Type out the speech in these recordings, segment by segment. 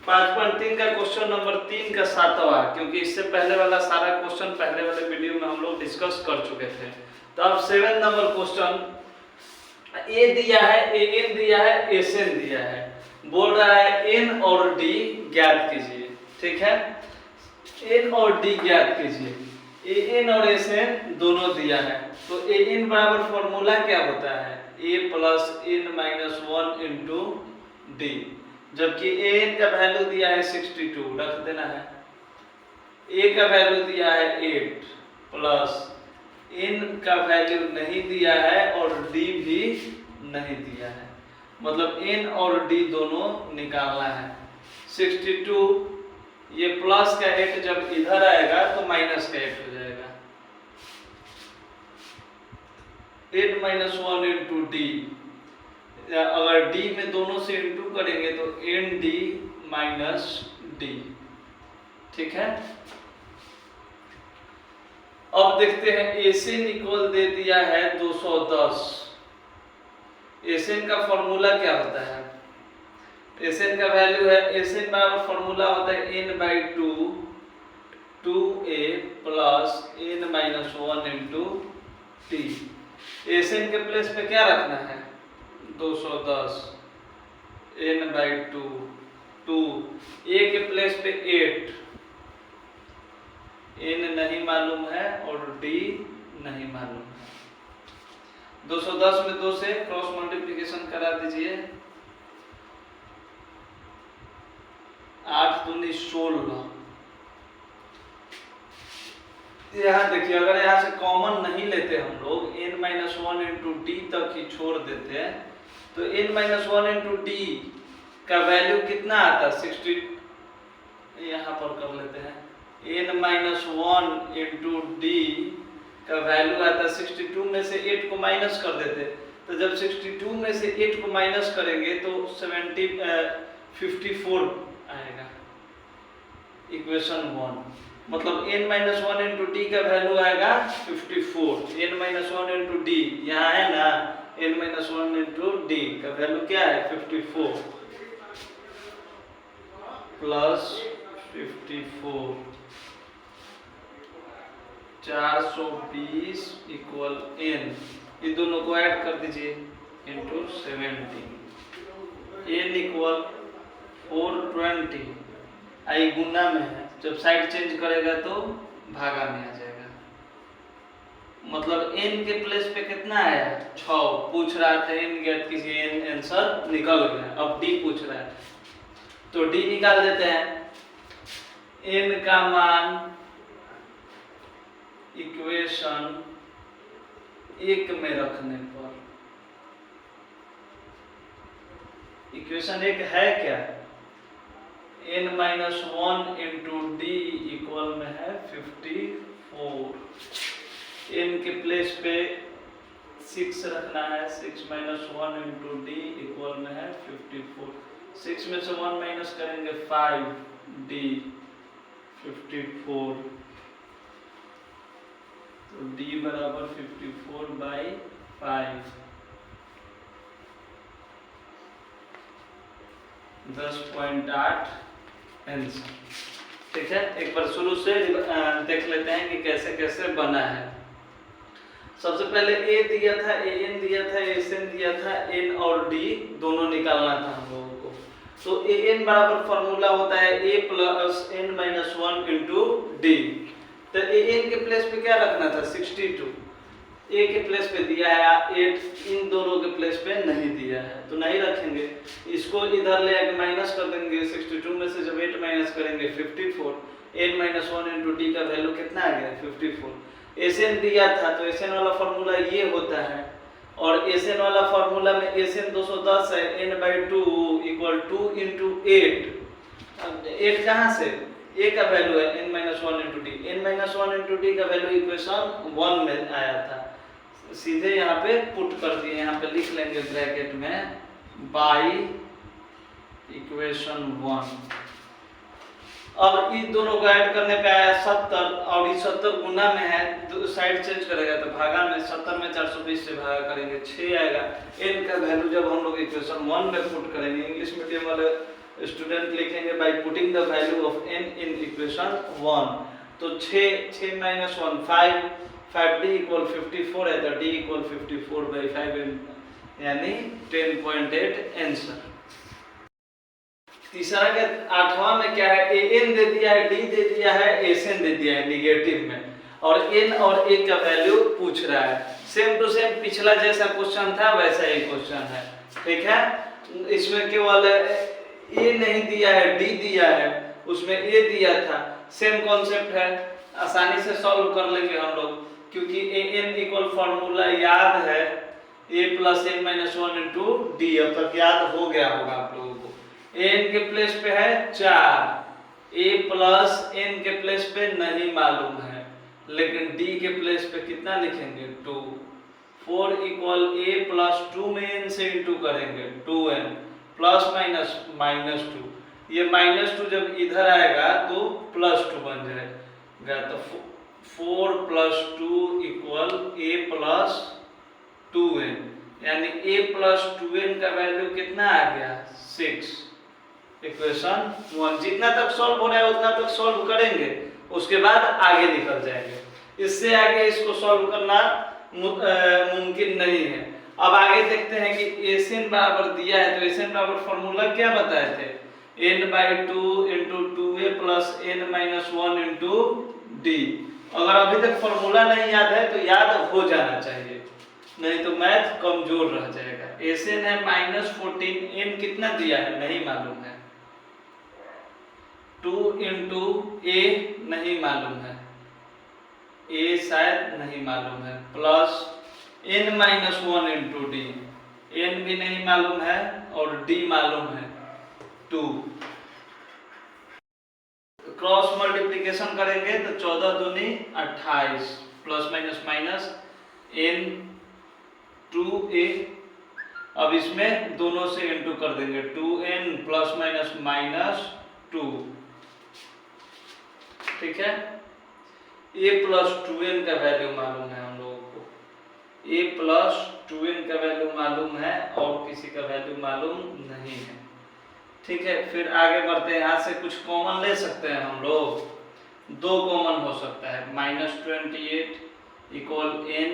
5.3 का question number 3 का 7वां, क्योंकि इससे पहले वाला सारा क्वेश्चन पहले वाले वीडियो में हम लोग डिस्कस कर चुके थे। तो अब 7 नंबर क्वेश्चन ए दिया है, ए एन दिया है, एस एन दिया है, बोल रहा है एन और डी ज्ञात कीजिए। ठीक है, एन और डी ज्ञात कीजिए। ए एन और एस एन दोनों दिया है, तो ए एन बराबर फॉर्मूला क्या होता है, a plus n minus 1 into d, जबकि ए एन का वैल्यू दिया है 62, रख देना है। ए का वैल्यू दिया है 8 प्लस एन का वैल्यू नहीं दिया है और डी भी नहीं दिया है, मतलब एन और डी दोनों निकालना है। 62 ये प्लस का 8 जब इधर आएगा तो माइनस का 8 हो जाएगा। 8 माइनस 1 इंटू डी, अगर डी में दोनों से इंटू करेंगे तो एन डी माइनस डी। ठीक है, अब देखते हैं एसएन इक्वल दे दिया है 210। एसएन का फॉर्मूला क्या होता है, एसएन का वैल्यू है, एसएन बराबर फॉर्मूला होता है n by 2 A plus n minus 1 into t. Sn के प्लेस पे क्या रखना है, 210 n बाई 2, ए के प्लेस पे 8, n नहीं मालूम है और d नहीं मालूम है। 210 में 2 से क्रॉस मल्टीप्लिकेशन करा दीजिए, 8 दूनी 16। यहाँ देखिए, अगर यहाँ से कॉमन नहीं लेते हम लोग, n माइनस 1 इंटू डी तक ही छोड़ देते हैं, तो n माइनस 1 इंटू डी का वैल्यू कितना आता है, 60, यहाँ पर कर लेते हैं, n माइनस 1 इंटू डी का वैल्यू आता है 62 में से 8 को माइनस कर देते, तो जब 62 में से 8 को माइनस करेंगे तो 54 आएगा, इक्वेशन 1। मतलब n माइनस 1 इंटू डी का वैल्यू आएगा 54। n माइनस 1 इंटू डी यहाँ है ना, n माइनस 1 इंटू डी का वैल्यू क्या है 54 प्लस 54, 420 इक्वल n, ये दोनों को ऐड कर दीजिए इंटू 70, n इक्वल 420, आई गुना में है, जब साइड चेंज करेगा तो भागा में आ जाएगा। मतलब n के प्लेस पे कितना आया, 6, पूछ रहा था n ज्ञात कीजिए, n आंसर निकल गया। अब d पूछ रहा है तो d निकाल देते हैं, n का मान इक्वेशन 1 में रखने पर, इक्वेशन 1 है क्या, n minus 1 into D equal में है 54, n के प्लेस पे 6 रखना है, 6 माइनस 1 इंटू डी इक्वल में है 54, 6 में से 1 माइनस करेंगे 5, डी 54, तो डी बराबर 54 बाई 5, 10.8 आंसर। ठीक है, एक बार शुरू से देख लेते हैं कि कैसे कैसे बना है। सबसे पहले ए दिया था, ए एन दिया था, एस एन दिया था, एन और डी दोनों निकालना था हम लोगों को। तो ए एन बराबर फॉर्मूला होता है a plus n minus 1 into d. तो ए एन के प्लेस पे क्या रखना था, 62, ए के प्लेस पे दिया है 8, इन दोनों के प्लेस पे नहीं दिया है तो नहीं रखेंगे, इसको इधर ले आके माइनस कर देंगे, 62 में से जब 8 माइनस करेंगे 54, n माइनस 1 इंटू डी का वैल्यू कितना आ गया 54। एसएन दिया था तो एसएन वाला फॉर्मूला ये होता है, और एसएन वाला फॉर्मूला में एसएन 210 है, n बाई 2 इक्वल 2 इंटू 8 कहाँ से, ए का वैल्यू है n minus 1 into D, n minus 1 into D का वैल्यू इक्वेशन 1 में आया था, सीधे यहाँ पे पुट कर दिए, यहाँ पे लिख लेंगे ब्रैकेट में बाई इक्वेशन 1। अब इन दोनों को ऐड करने पे आया 70, और ये 70 गुना में है, साइड चेंज करेगा तो भागा में, 70 में 420 से भागा करेंगे 6 आएगा। n का वैल्यू जब हम लोग इक्वेशन 1 में पुट करेंगे, इंग्लिश मीडियम वाले स्टूडेंट लिखेंगे by putting the value of n in equation 1। तो 6 माइनस 1 5, 5d इक्वल 54 है, तो d इक्वल 54/5 यानी 10.8 आंसर। तीसरा के 8वां में क्या है, an दे दिया है, d दे दिया है, sn दे दिया है निगेटिव में, और n और a का वैल्यू पूछ रहा है। सेम टू सेम पिछला जैसा क्वेश्चन था वैसा ही क्वेश्चन है, ठीक है। इसमें केवल a नहीं दिया है, d दिया है, उसमें a दिया था। सेम कॉन्सेप्ट है, आसानी से सॉल्व कर लेंगे हम लोग, क्योंकि an इक्वल फॉर्मूला याद है a plus n minus 1 into D. अब तक याद हो गया होगा आप लोगों को। n के प्लेस पे है 4, a प्लस n के प्लेस पे नहीं मालूम है, लेकिन d के प्लेस पे कितना लिखेंगे 2। 4 इक्वल a प्लस 2 में n से इंटू करेंगे 2n प्लस माइनस -2। ये -2 जब इधर आएगा तो +2 बन जाएगा, तो 4 + 2 इक्वल a प्लस 2n, यानी a प्लस 2n का वैल्यू कितना आ गया 6। इक्वेशन 1 जितना तक सॉल्व हो रहा है उतना तक सॉल्व करेंगे, उसके बाद आगे निकल जाएंगे। इससे आगे इसको सॉल्व करना मुमकिन नहीं है। अब आगे देखते हैं कि Sn बराबर दिया है, तो Sn बराबर फॉर्मूला क्या बताए थे, n/2 × 2a plus n minus 1 into D. अगर अभी तक फॉर्मूला नहीं याद है तो याद हो जाना चाहिए, नहीं तो मैथ कमजोर रह जाएगा। Sn है -14, n कितना दिया है नहीं मालूम है, 2 × a नहीं मालूम है, a शायद नहीं मालूम है, plus n minus 1 into D, n भी नहीं मालूम है और d मालूम है 2। क्रॉस मल्टीप्लिकेशन करेंगे तो 14 दूनी 28 plus minus minus n 2a। अब इसमें दोनों से इंटू कर देंगे, 2n प्लस माइनस -2, ठीक है। a प्लस 2n का वैल्यू मालूम है हम लोगों को, a प्लस 2n का वैल्यू मालूम है और किसी का वैल्यू मालूम नहीं है, ठीक है। फिर आगे बढ़ते हैं, यहाँ से कुछ कॉमन ले सकते हैं हम लोग, 2 कॉमन हो सकता है, -28 इक्वल n।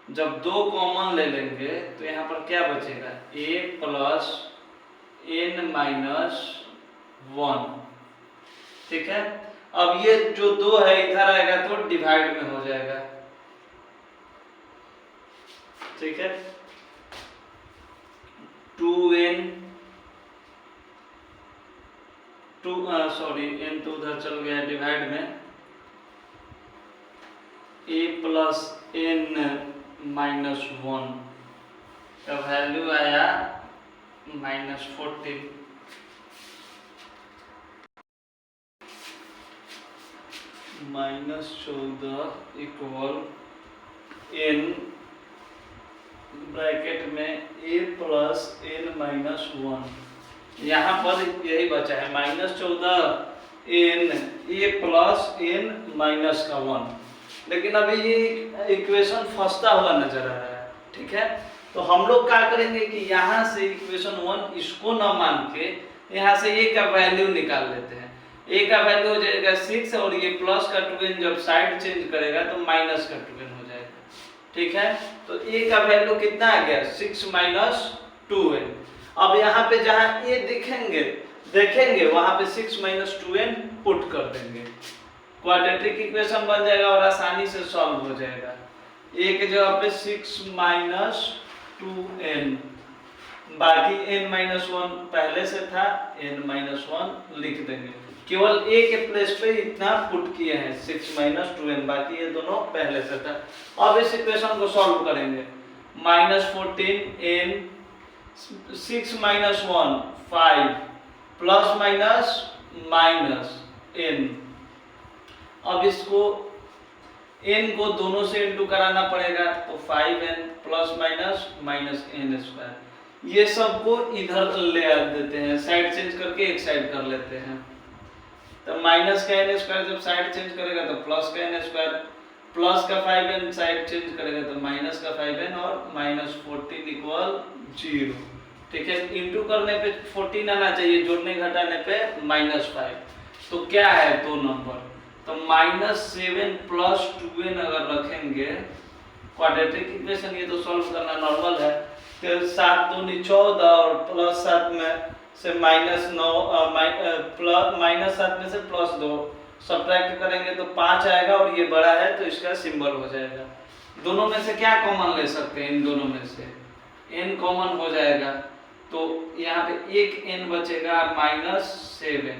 जब 2 कॉमन ले लेंगे तो यहाँ पर क्या बचेगा, a प्लस n माइनस 1, ठीक है। अब ये जो 2 है इधर आएगा तो डिवाइड में हो जाएगा, ठीक है। 2n n तो उधर चल गया डिवाइड में, a प्लस n माइनस 1 का वैल्यू आया -14। -14 इक्वल n ब्रैकेट में a प्लस n माइनस 1। यहाँ पर यही बचा है -14 n a plus n minus का 1, लेकिन अभी ये इक्वेशन फंसता हुआ नजर आ रहा है, ठीक है। तो हम लोग क्या करेंगे कि यहाँ से इक्वेशन 1 इसको न मान के यहाँ से a का वैल्यू निकाल लेते हैं। a का वैल्यू हो जाएगा 6 और ये प्लस का 2n जब साइड चेंज करेगा तो माइनस का 2n हो जाएगा, ठीक है। तो a का वैल्यू कितना आ गया 6 माइनस 2n। अब यहाँ पे जहाँ a देखेंगे वहां पे 6 माइनस 2n पुट कर देंगे, क्वाड्रेटिक इक्वेशन बन जाएगा और आसानी से सॉल्व हो जाएगा। a के जगह पे 6 माइनस 2n, बाकी n माइनस 1 पहले से था, n माइनस 1 लिख देंगे, केवल a के प्लेस पे इतना पुट किए हैं 6 माइनस 2n, बाकी ये दोनों पहले से था। अब इस इक्वेशन को सॉल्व करेंगे, -14n 6 minus 1 5 plus minus minus n। अब इसको n को दोनों से इंटू कराना पड़ेगा, तो 5n plus minus minus n square. ये सबको इधर ले आ देते हैं, साइड चेंज करके एक साइड कर लेते हैं। तो माइनस का n स्क्वायर जब साइड चेंज करेगा तो प्लस का n स्क्वायर, प्लस का 5n साइड चेंज करेगा तो माइनस का 5n और -14 इक्वल 0, ठीक है, इंटू करने पे 14 आना चाहिए, जोड़ने घटाने पे -5। तो क्या है दो नंबर, तो -7 + 2n अगर रखेंगे क्वाड्रेटिक इक्वेशन, ये तो सॉल्व करना नॉर्मल है। तो 7 दूनी 14 और +7 में से -9 -7 में से +2 सब्ट्रैक्ट करेंगे तो 5 आएगा, और ये बड़ा है तो इसका सिंबल हो जाएगा। दोनों में से क्या कॉमन ले सकते हैं, इन दोनों में से n कॉमन हो जाएगा, तो यहाँ पे एक n बचेगा -7,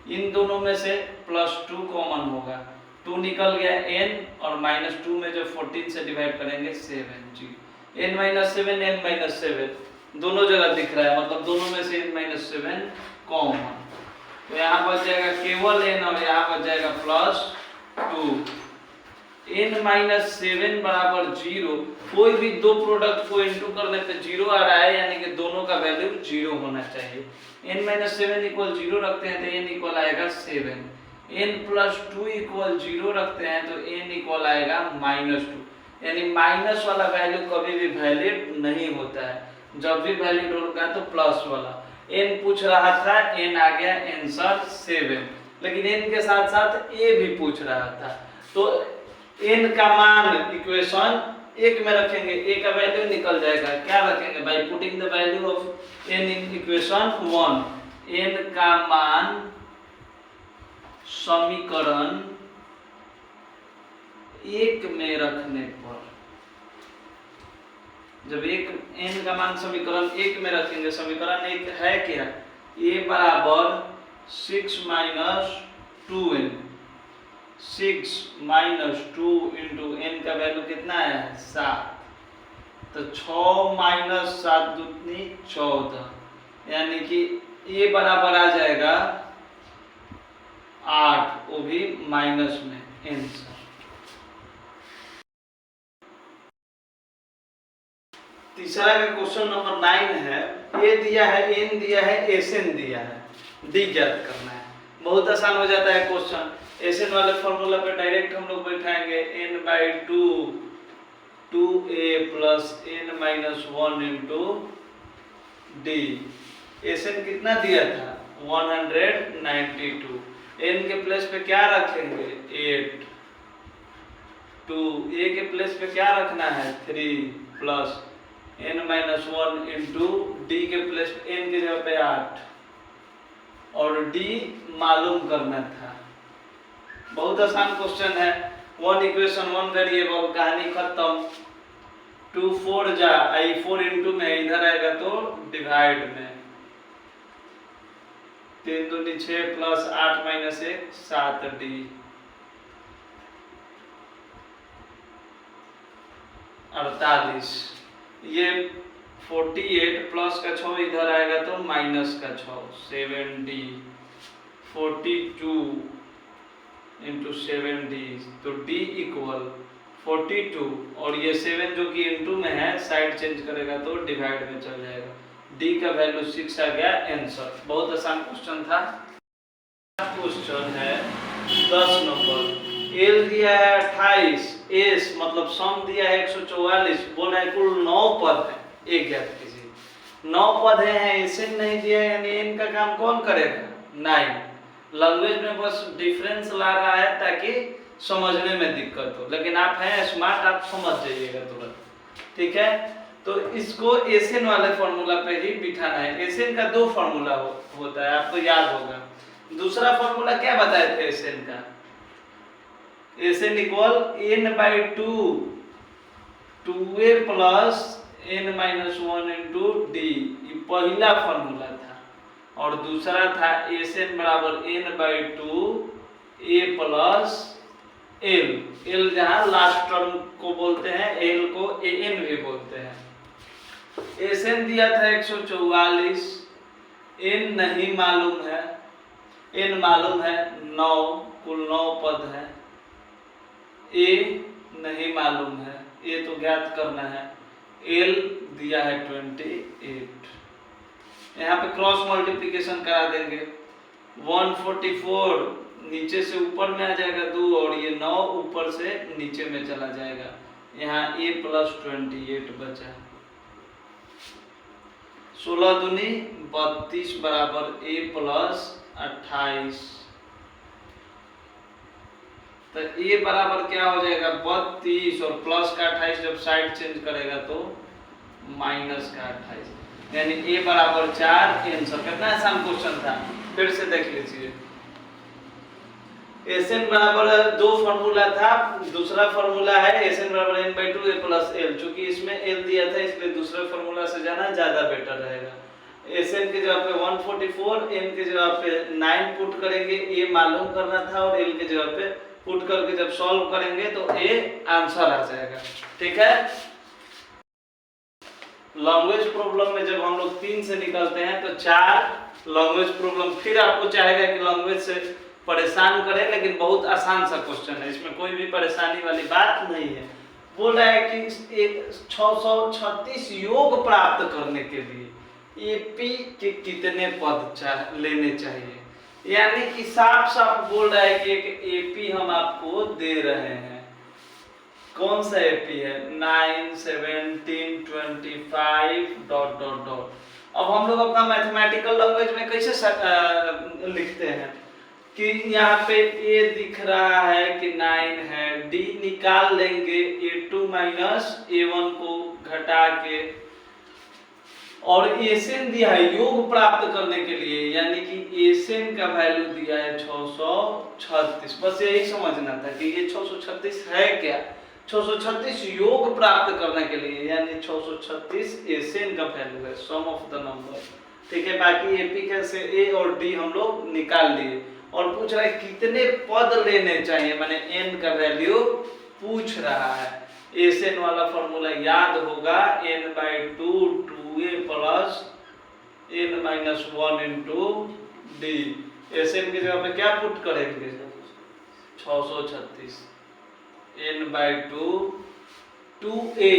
इन दोनों में से +2 कॉमन होगा, 2 निकल गया n, और -2 में जो 14 से डिवाइड करेंगे 7 जी, n-7 n-7 दोनों जगह दिख रहा है, मतलब दोनों में से n-7 कॉमन, तो यहाँ बच जाएगा केवल n, और यहाँ बच जाएगा +2। n-7 बराबर 0, कोई भी दो प्रोडक्ट को इनटू करने पे 0 आ रहा है, यानी कि दोनों का वैल्यू 0 होना चाहिए। n-7 = 0 रखते हैं तो n इक्वल आएगा 7, n + 2 = 0 रखते हैं तो n इक्वल आएगा -2, यानी माइनस वाला वैल्यू कभी भी वैलिड नहीं होता है, जब भी वैलिड होगा तो प्लस वाला। n पूछ रहा था, n आ गया आंसर 7, लेकिन n के साथ साथ a भी पूछ रहा था, तो n का मान इक्वेशन 1 में रखेंगे, a का वैल्यू निकल जाएगा, क्या रखेंगे by putting the value of n in equation 1, n का मान समीकरण 1 में रखने पर, जब एक n का मान समीकरण 1 में रखेंगे, समीकरण 1 है क्या, a बराबर 6 - 2n, 6 - 2 इंटू n का वैल्यू कितना है 7, तो 6 - 7 दूनी 14, यानी कि a बराबर आ जाएगा 8, वो भी माइनस में आंसर। तीसरा का क्वेश्चन नंबर 9 है, a दिया है, n दिया है, Sn दिया है, d ज्ञात करना है। बहुत आसान हो जाता है क्वेश्चन, Sn वाले फॉर्मूला पे डायरेक्ट हम लोग बैठाएंगे, n/2 2a + n-1 into d। Sn कितना दिया था 192, n के प्लेस पे क्या रखेंगे 8, 2 a के प्लेस पे क्या रखना है 3 प्लस n-1 इंटू d के प्लेस n की जगह पे 8, और d मालूम करना था। बहुत आसान क्वेश्चन है, 1 इक्वेशन 1 वेरिएबल, कहानी खत्म। 2 4 जा आई 4 इंटू में इधर आएगा तो डिवाइड में, 3 दूनी 6 प्लस 8 - 1 7d, अड़तालीस। ये 48 प्लस का 6 इधर आएगा तो माइनस का 6 7d, 42 इंटू 7d, तो d इक्वल 42, और ये 7 जो कि इंटू में है साइड चेंज करेगा तो डिवाइड में चल जाएगा, d का वैल्यू 6 आ गया आंसर। बहुत आसान क्वेश्चन था। क्वेश्चन है 10 नंबर, l दिया है 28, s मतलब सम दिया है 144, बोल रहा है कुल 9 पद है, एक ज्ञात कीजिए। 9 पद हैं, Sn नहीं दिया है, यानी n का काम कौन करेगा 9। लैंग्वेज में बस डिफरेंस ला रहा है ताकि समझने में दिक्कत हो, लेकिन आप हैं स्मार्ट, आप समझ जाइएगा तुरंत, ठीक है। तो इसको Sn वाले फॉर्मूला पे ही बिठाना है। Sn का 2 फॉर्मूला होता है, आपको याद होगा। दूसरा फॉर्मूला क्या बताए थे Sn का, Sn equal n/2 2a plus n-1 into d, ये पहला फॉर्मूला था, और दूसरा था Sn बराबर n/2 a plus l, l जहाँ लास्ट टर्म को बोलते हैं, l को an भी बोलते हैं। Sn दिया था 144, n नहीं मालूम है, n मालूम है 9, कुल 9 पद है, a नहीं मालूम है, a तो ज्ञात करना है, l दिया है 28, यहाँ पे क्रॉस मल्टीप्लिकेशन करा देंगे, 144 नीचे से ऊपर में आ जाएगा 2, और ये 9 ऊपर से नीचे में चला जाएगा, यहाँ a + 28 बचा। 16 दूनी 32 बराबर a प्लस 28। तो a बराबर क्या हो जाएगा 32 और प्लस का 28 जब साइड चेंज करेगा तो माइनस का 28, यानी a बराबर 4 आंसर। कितना आसान क्वेश्चन था, फिर से देख लीजिए। Sn बराबर दो फॉर्मूला था, दूसरा फॉर्मूला है Sn बराबर n/2 a प्लस l। चूंकि इसमें l दिया था इसलिए दूसरे फॉर्मूला से जाना ज्यादा बेटर रहेगा। Sn के जगह पे 144, n के जगह पे 9 पुट करेंगे, a मालूम करना था, और l के जगह पे पुट करके जब सॉल्व करेंगे तो a आंसर आ जाएगा। ठीक है। लैंग्वेज प्रॉब्लम में जब हम लोग 3 से निकलते हैं तो 4 लैंग्वेज प्रॉब्लम फिर आपको चाहेगा कि लैंग्वेज से परेशान करें, लेकिन बहुत आसान सा क्वेश्चन है, इसमें कोई भी परेशानी वाली बात नहीं है। बोल रहा है कि 636 योग प्राप्त करने के लिए एपी के कितने पद लेने चाहिए, यानी कि साफ साफ बोल रहा है कि एक एपी हम आपको दे रहे हैं। कौन सा एपी है 9, 17, 25 ... अब हम लोग अपना मैथमेटिकल लैंग्वेज में कैसे लिखते हैं कि यहाँ पे a दिख रहा है कि 9 है, d निकाल लेंगे a2 माइनस a1 को घटा के, और Sn दिया है योग प्राप्त करने के लिए, यानी कि Sn का वैल्यू दिया है 636। बस यही समझना था कि ये 636 है क्या, 636 योग प्राप्त करने के लिए, यानी 636 Sn का वैल्यू है, सम ऑफ द नंबर। ठीक है। बाकी एपी का से a और d हम लोग निकाल लिए, और पूछ रहा है कितने पद लेने चाहिए, माने n का वैल्यू पूछ रहा है। Sn वाला फॉर्मूला याद होगा, n/2 2a plus n-1 into d। Sn की जगह पे क्या पुट करेंगे 636, n/2 2a,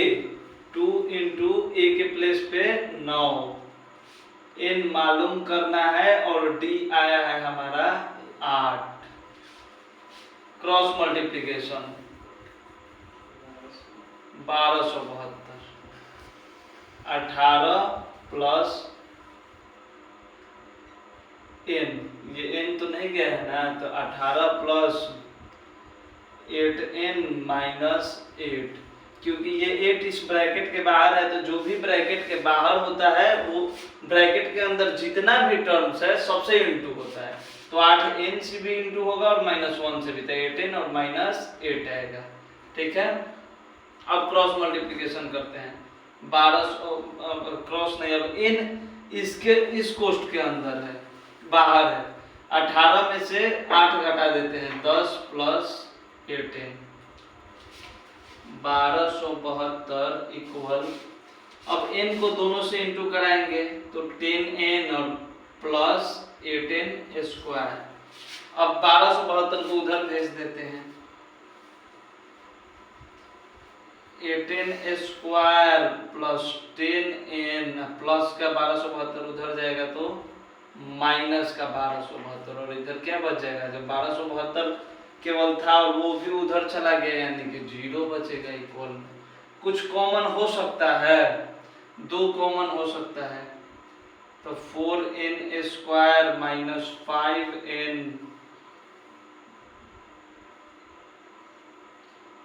2 इंटू a के प्लेस पे 9, n मालूम करना है, और d आया है हमारा 8। क्रॉस मल्टीप्लिकेशन 1272, 18 प्लस n, ये n तो नहीं गया है ना, तो 18 प्लस 8n माइनस 8, क्योंकि ये 8 इस ब्रैकेट के बाहर है, तो जो भी ब्रैकेट के बाहर होता है वो ब्रैकेट के अंदर जितना भी टर्म्स है सबसे इंटू होता है, तो 8n से भी इंटू होगा और -1 से भी, तो 8n और -8 आएगा। ठीक है। अब क्रॉस मल्टीप्लिकेशन करते हैं, 12 क्रॉस नहीं, अब n इसके इस कोष्ठ के अंदर है, बाहर है, 18 में से 8 घटा देते हैं, 10 प्लस 18, 1272 इक्वल, अब n को दोनों से इंटू कराएंगे तो 10n और प्लस 18 स्क्वायर। अब 1272 को उधर भेज देते हैं, 18 स्क्वायर प्लस 10n प्लस का 1272 उधर जाएगा तो माइनस का 1272, और इधर क्या बच जाएगा, जब 1272 केवल था और वो भी उधर चला गया, यानी कि 0 बचेगा इक्वल। कुछ कॉमन हो सकता है, 2 कॉमन हो सकता है, तो 4n स्क्वायर माइनस 5n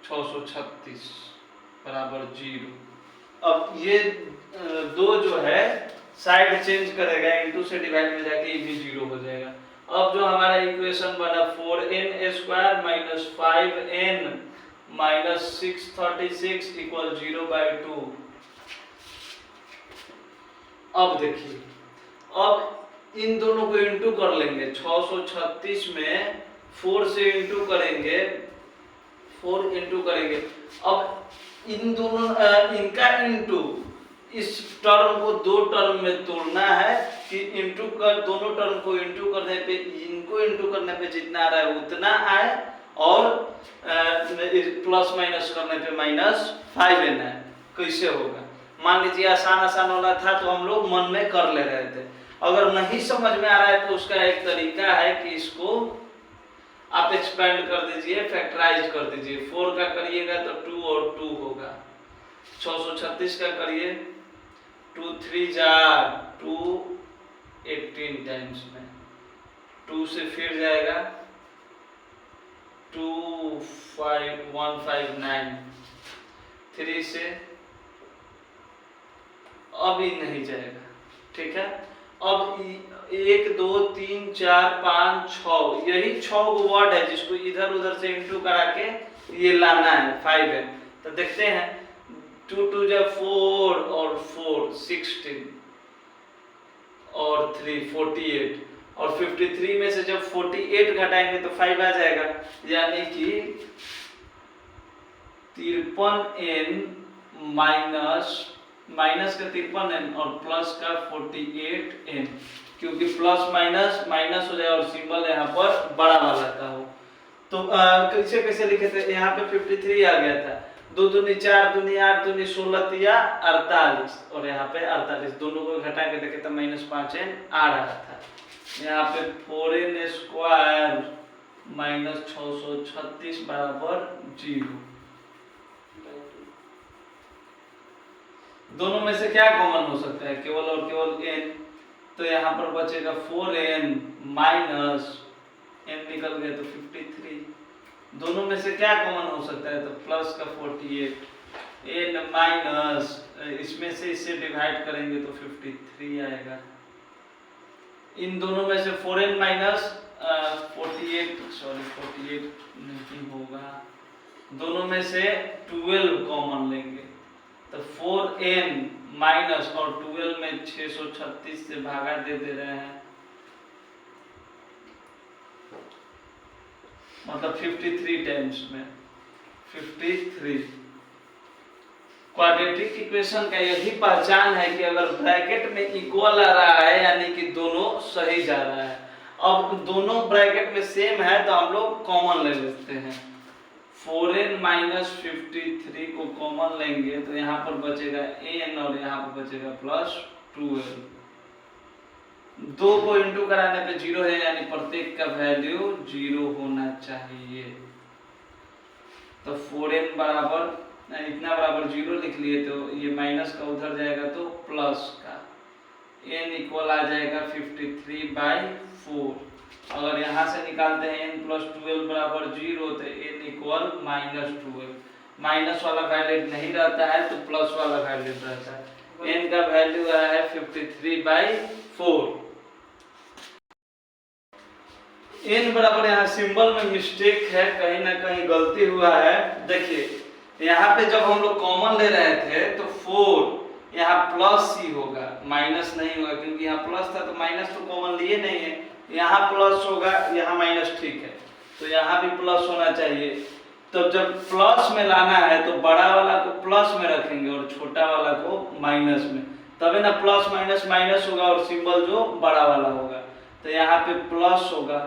636 बराबर 0। अब ये 2 जो है साइड चेंज करेगा, इनटू से डिवाइड में जाके ये भी 0 हो जाएगा। अब जो हमारा इक्वेशन बना 4n square minus 5n minus 636 equal 0/2। अब देखिए, अब इन दोनों को इंटू कर लेंगे, 636 में 4 से इंटू करेंगे, 4 इंटू करेंगे। अब इन दोनों इनका इंटू, इस टर्म को 2 टर्म में तोड़ना है कि इंटू कर, दोनों टर्म को इंटू करने पे, इनको इंटू करने पे जितना आ रहा है उतना आए, और प्लस माइनस करने पे -5n है। कैसे होगा, मान लीजिए आसान आसान वाला था तो हम लोग मन में कर ले रहे थे, अगर नहीं समझ में आ रहा है तो उसका एक तरीका है कि इसको आप एक्सपेंड कर दीजिए, फैक्टराइज कर दीजिए। 4 का करिएगा तो 2 और 2 होगा, 636 का करिए 2 3 जा 2 18 टाइम्स में, 2 से फिर जाएगा 2 5 159, 3 से अभी नहीं जाएगा, ठीक है। अब 1 2 3 4 5 6, यही 6 वर्ड है जिसको इधर उधर से इंटू करा के ये लाना है 5 है। तो देखते हैं 2 2 जा 4 और 4 16 और 3 48, और 53 में से जब 48 घटाएंगे तो 5 आ जाएगा, यानी कि 53n माइनस का 53n और प्लस का 48n, क्योंकि प्लस माइनस माइनस हो जाए और सिंबल यहाँ पर बड़ा वाला का हो। तो कैसे कैसे लिखे थे, यहाँ पे 53 आ गया था, 2 दूनी 4 दूनी 8 दूनी 16 तिया 48, और यहाँ पे 48, दोनों को घटा के देखे तो -5n आ रहा था। यहाँ पे 4n स्क्वायर माइनस 636 बराबर 0। दोनों में से क्या कॉमन हो सकता है, केवल और केवल n, तो यहाँ पर बचेगा 4n माइनस n निकल गया तो 53। दोनों में से क्या कॉमन हो सकता है, तो प्लस का 48, n माइनस इसमें से इससे डिवाइड करेंगे तो 53 आएगा। इन दोनों में से 4n माइनस 48 नहीं होगा, दोनों में से 12 कॉमन लेंगे तो 4n माइनस और 12 में 636 से भागा दे रहे हैं, मतलब 53 टाइम्स में 53। क्वाड्रेटिक इक्वेशन का यही पहचान है कि अगर ब्रैकेट में इक्वल आ रहा है यानी कि दोनों सही जा रहा है। अब दोनों ब्रैकेट में सेम है तो हम लोग कॉमन ले लेते हैं, 4n माइनस 53 को कॉमन लेंगे तो यहाँ पर बचेगा n और यहाँ पर बचेगा प्लस 12। 2 को इंटू कराने पे 0 है, यानी प्रत्येक का वैल्यू 0 होना चाहिए। तो 4n बराबर इतना बराबर 0 लिख लिए, तो ये माइनस का उधर जाएगा तो प्लस का, n इक्वल आ जाएगा 53/4। अगर यहाँ से निकालते हैं n प्लस 12 बराबर 0 तो n इक्वल -12, माइनस वाला वैल्यू नहीं रहता है तो प्लस वाला वैल्यू रहता है। n का वैल्यू आया है 53/4। n बराबर यहाँ सिंबल में मिस्टेक है, कहीं ना कहीं गलती हुआ है। देखिए यहाँ पे जब हम लोग कॉमन ले रहे थे तो 4 यहाँ प्लस ही होगा, माइनस नहीं होगा, क्योंकि यहाँ प्लस था तो माइनस तो कॉमन लिए नहीं है। यहाँ प्लस होगा, यहाँ माइनस, ठीक है, तो यहाँ भी प्लस होना चाहिए। तो जब प्लस में लाना है तो बड़ा वाला को प्लस में रखेंगे और छोटा वाला को माइनस में, तभी ना प्लस माइनस माइनस होगा और सिंबल जो बड़ा वाला होगा। तो यहाँ पे प्लस होगा,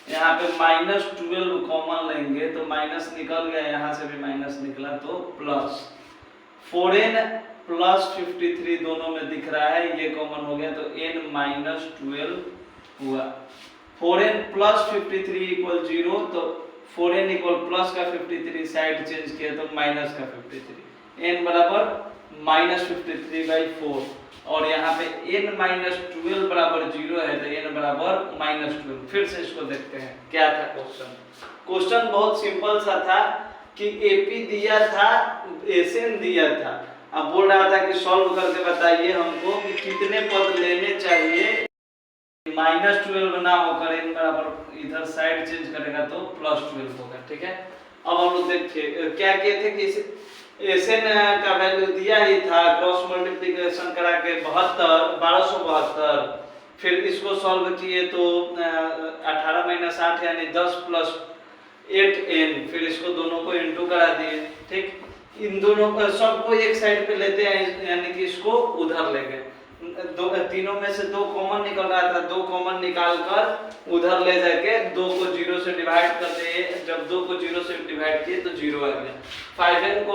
यहाँ पे -12 कॉमन लेंगे तो माइनस निकल गया, यहाँ से भी माइनस निकला तो प्लस। 4n प्लस 53 दोनों में दिख रहा है, ये कॉमन हो गया तो n -12 हुआ। 4n प्लस 53 इक्वल 0, तो 4n इक्वल प्लस का 53 साइड चेंज किया तो माइनस का 53, n बराबर -53/4, और यहाँ पे n -12 बराबर 0 है तो n बराबर -12। फिर से इसको देखते हैं क्या था क्वेश्चन। क्वेश्चन बहुत सिंपल सा था कि AP दिया था, SN दिया था, अब बोल रहा था कि सॉल्व करके बताइए हमको कि कितने पद लेने चाहिए, -12 ना होकर n बराबर इधर साइड चेंज करेगा तो +12 होगा, ठीक है। अब हम लोग देखिए क्या किए थे कि SN का वैल्यू दिया ही था, क्रॉस मल्टीप्लिकेशन करा के 1272, फिर इसको सॉल्व किए तो 18 - 8 यानी 10 + 8n, फिर इसको दोनों को इंटू करा दिए, ठीक। इन दोनों सबको एक साइड पे लेते हैं, यानी कि इसको उधर ले गए, तीनों में से 2 कॉमन निकल रहा था, 2 कॉमन निकाल कर उधर ले जाके 2 को 0 से डिवाइड कर दिए। जब 2 को 0 से डिवाइड किए तो 0 आ गया। 5n को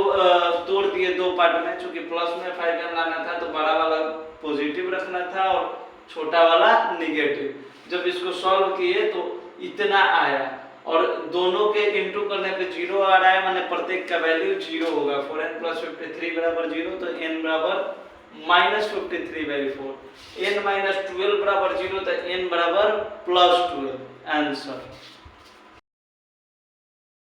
तोड़ दिए 2 पार्ट में, चूंकि प्लस में 5n लाना था तो बड़ा वाला पॉजिटिव रखना था और छोटा वाला निगेटिव। जब इसको सॉल्व किए तो इतना आया, और दोनों के इंटू करने पे 0 आ रहा है, माने प्रत्येक का वैल्यू 0 होगा। 4n + 53 बराबर 0, तो n बराबर -53/4 n -12 बराबर 0 तो n बराबर +12 आंसर।